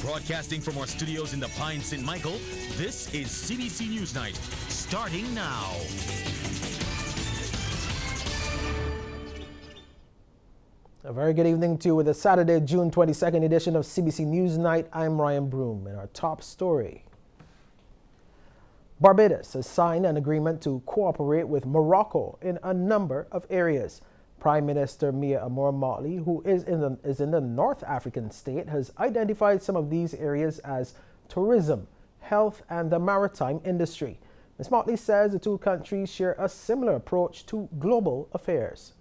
Broadcasting from our studios in the Pine St. Michael, this is CBC Newsnight, starting now. A very good evening to you with the Saturday, June 22nd edition of CBC Newsnight. I'm Ryan Broom, and our top story. Barbados has signed an agreement to cooperate with Morocco in a number of areas. Prime Minister Mia Amor Motley, who is in the North African state, has identified some of these areas as tourism, health, and the maritime industry. Ms. Motley says the two countries share a similar approach to global affairs.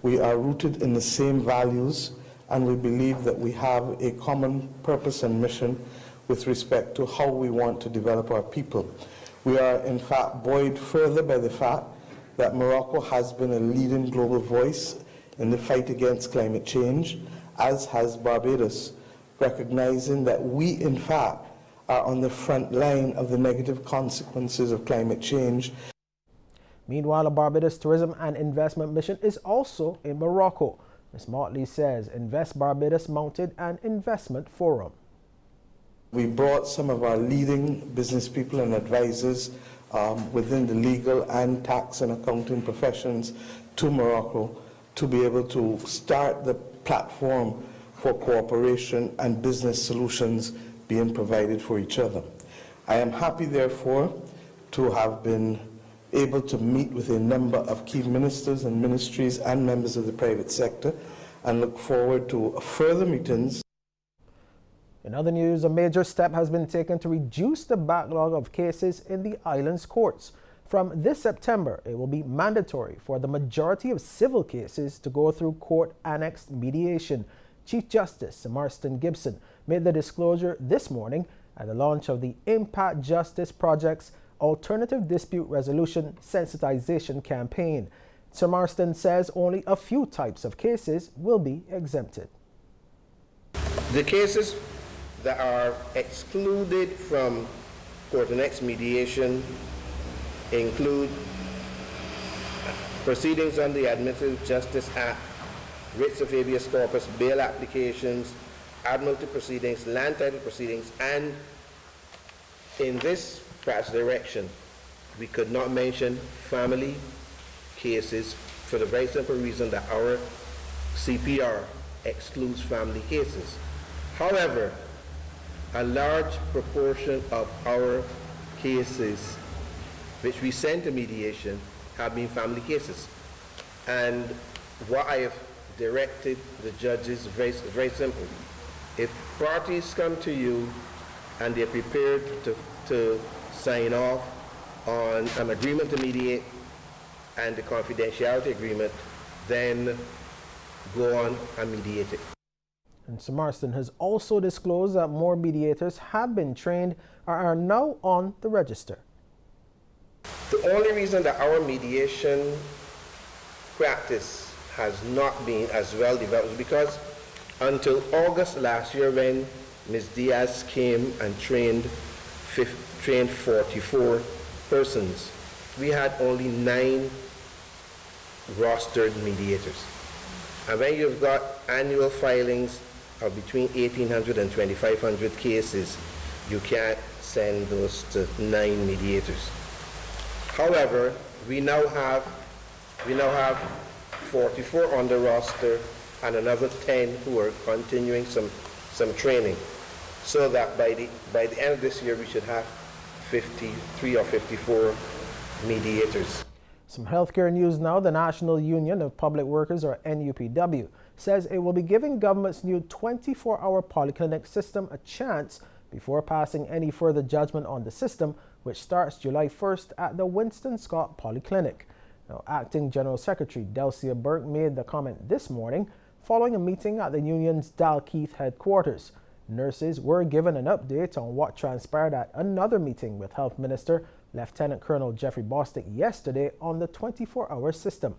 We are rooted in the same values, and we believe that we have a common purpose and mission with respect to how we want to develop our people. We are, in fact, buoyed further by the fact that Morocco has been a leading global voice in the fight against climate change, as has Barbados, recognizing that we, in fact, are on the front line of the negative consequences of climate change. Meanwhile, a Barbados tourism and investment mission is also in Morocco. Ms. Motley says Invest Barbados mounted an investment forum. We brought some of our leading business people and advisors within the legal and tax and accounting professions to Morocco to be able to start the platform for cooperation and business solutions being provided for each other. I am happy, therefore, to have been able to meet with a number of key ministers and ministries and members of the private sector and look forward to further meetings. In other news, a major step has been taken to reduce the backlog of cases in the island's courts. From this September, it will be mandatory for the majority of civil cases to go through court-annexed mediation. Chief Justice Sir Marston Gibson made the disclosure this morning at the launch of the Impact Justice Project's Alternative Dispute Resolution Sensitization Campaign. Sir Marston says only a few types of cases will be exempted. The cases that are excluded from court-annexed mediation include proceedings under the Administrative Justice Act, writs of habeas corpus, bail applications, admiralty proceedings, land title proceedings, and in this perhaps direction, we could not mention family cases for the very simple reason that our CPR excludes family cases. However, a large proportion of our cases which we send to mediation have been family cases. And what I have directed the judges is very simple. If parties come to you and they're prepared to sign off on an agreement to mediate and the confidentiality agreement, then go on and mediate it. And Sir Marston has also disclosed that more mediators have been trained or are now on the register. The only reason that our mediation practice has not been as well developed is because until August last year, when Ms. Diaz came and trained 44 persons, we had only 9 rostered mediators. And when you've got annual filings of between 1,800 and 2,500 cases, you can't send those to 9 mediators. However, we now have 44 on the roster and another 10 who are continuing some training, so that by the end of this year we should have 53 or 54 mediators. Some healthcare news now. The National Union of Public Workers, or NUPW, says it will be giving government's new 24-hour polyclinic system a chance before passing any further judgment on the system, which starts July 1st at the Winston Scott Polyclinic. Now, Acting General Secretary Delcia Burke made the comment this morning following a meeting at the union's Dalkeith headquarters. Nurses were given an update on what transpired at another meeting with Health Minister Lieutenant Colonel Jeffrey Bostic yesterday on the 24-hour system.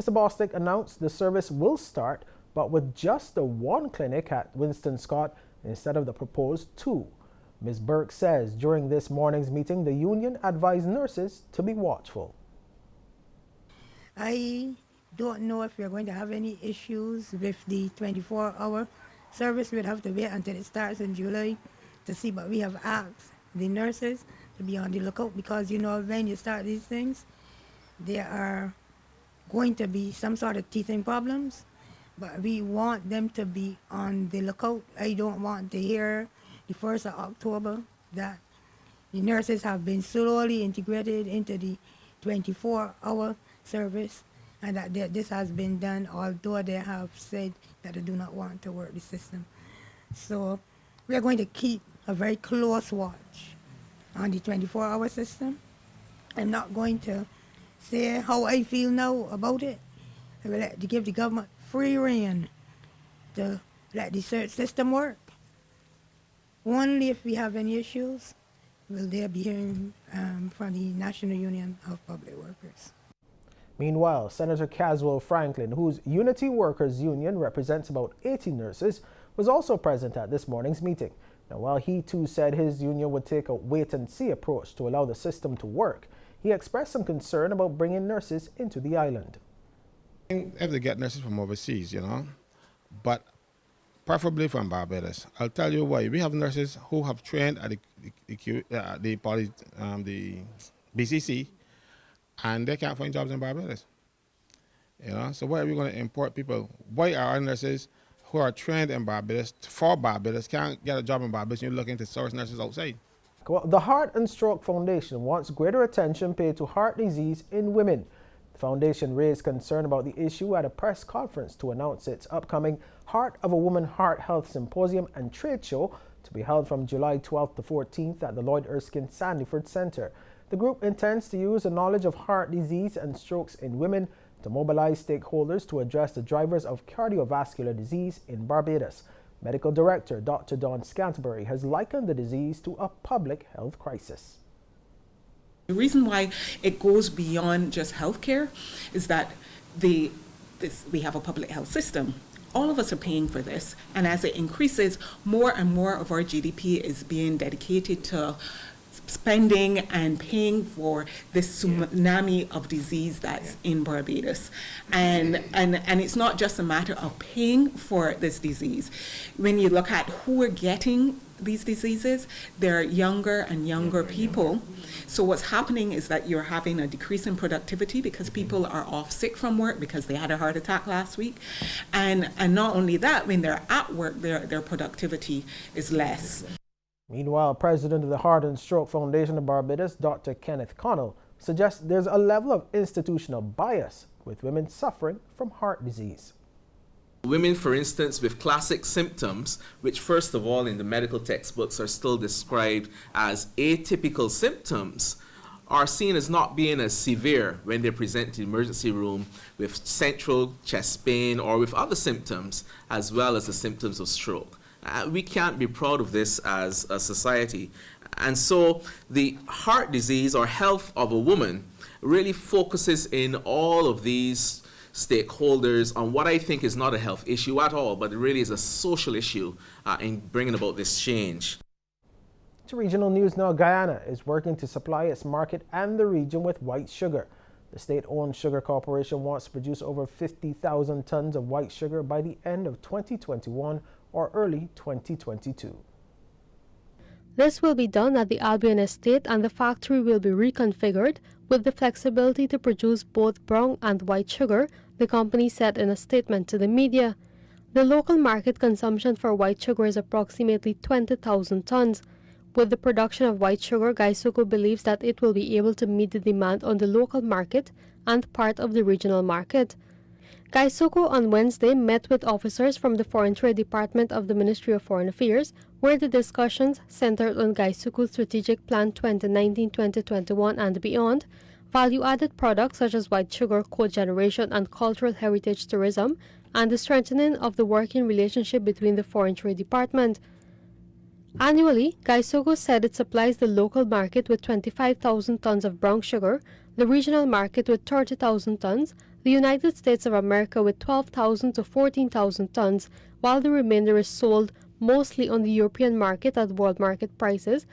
Mr. Bostic announced the service will start, but with just the one clinic at Winston Scott instead of the proposed 2. Ms. Burke says during this morning's meeting, the union advised nurses to be watchful. I don't know if we're going to have any issues with the 24-hour service, we'd have to wait until it starts in July to see, but we have asked the nurses to be on the lookout because, you know, when you start these things, there are going to be some sort of teething problems, but we want them to be on the lookout. I don't want to hear the 1st of October that the nurses have been slowly integrated into the 24-hour service and that this has been done, although they have said that they do not want to work the system. So we are going to keep a very close watch on the 24-hour system. I'm not going to say how I feel now about it. I will give the government free rein to let the search system work. Only if we have any issues will they be hearing from the National Union of Public Workers. Meanwhile, Senator Caswell Franklin, whose Unity Workers Union represents about 80 nurses, was also present at this morning's meeting. Now, while he too said his union would take a wait-and-see approach to allow the system to work, he expressed some concern about bringing nurses into the island. If they get nurses from overseas, you know, but preferably from Barbados. I'll tell you why. We have nurses who have trained at the BCC, and they can't find jobs in Barbados. You know, so why are we going to import people? Why are our nurses who are trained in Barbados for Barbados can't get a job in Barbados? You're looking to source nurses outside. Well, the Heart and Stroke Foundation wants greater attention paid to heart disease in women. The foundation raised concern about the issue at a press conference to announce its upcoming Heart of a Woman Heart Health Symposium and Trade Show to be held from July 12th to 14th at the Lloyd Erskine Sandyford Center. The group intends to use the knowledge of heart disease and strokes in women to mobilize stakeholders to address the drivers of cardiovascular disease in Barbados. Medical Director Dr. Dawn Scantlebury has likened the disease to a public health crisis. The reason why it goes beyond just healthcare is that we have a public health system. All of us are paying for this, and as it increases, more and more of our GDP is being dedicated to spending and paying for this tsunami of disease that's in Barbados. And it's not just a matter of paying for this disease. When you look at who are getting these diseases, they're younger and younger people. So what's happening is that you're having a decrease in productivity because people are off sick from work because they had a heart attack last week. And not only that, when they're at work, their productivity is less. Meanwhile, President of the Heart and Stroke Foundation of Barbados, Dr. Kenneth Connell, suggests there's a level of institutional bias with women suffering from heart disease. Women, for instance, with classic symptoms, which first of all in the medical textbooks are still described as atypical symptoms, are seen as not being as severe when they present to the emergency room with central chest pain or with other symptoms, as well as the symptoms of stroke. We can't be proud of this as a society. And so the heart disease or health of a woman really focuses in all of these stakeholders on what I think is not a health issue at all, but it really is a social issue in bringing about this change. To regional news now, Guyana is working to supply its market and the region with white sugar. The state-owned sugar corporation wants to produce over 50,000 tons of white sugar by the end of 2021 or early 2022. This will be done at the Albion Estate, and the factory will be reconfigured with the flexibility to produce both brown and white sugar, the company said in a statement to the media. The local market consumption for white sugar is approximately 20,000 tons. With the production of white sugar, GAISOCO believes that it will be able to meet the demand on the local market and part of the regional market. GAISOCO on Wednesday met with officers from the Foreign Trade Department of the Ministry of Foreign Affairs, where the discussions centered on GAISOCO's Strategic Plan 2019-2021 and beyond, value-added products such as white sugar, cogeneration and cultural heritage tourism, and the strengthening of the working relationship between the Foreign Trade Department. Annually, GAISOCO said it supplies the local market with 25,000 tons of brown sugar, the regional market with 30,000 tons, the United States of America with 12,000 to 14,000 tons, while the remainder is sold mostly on the European market at world market prices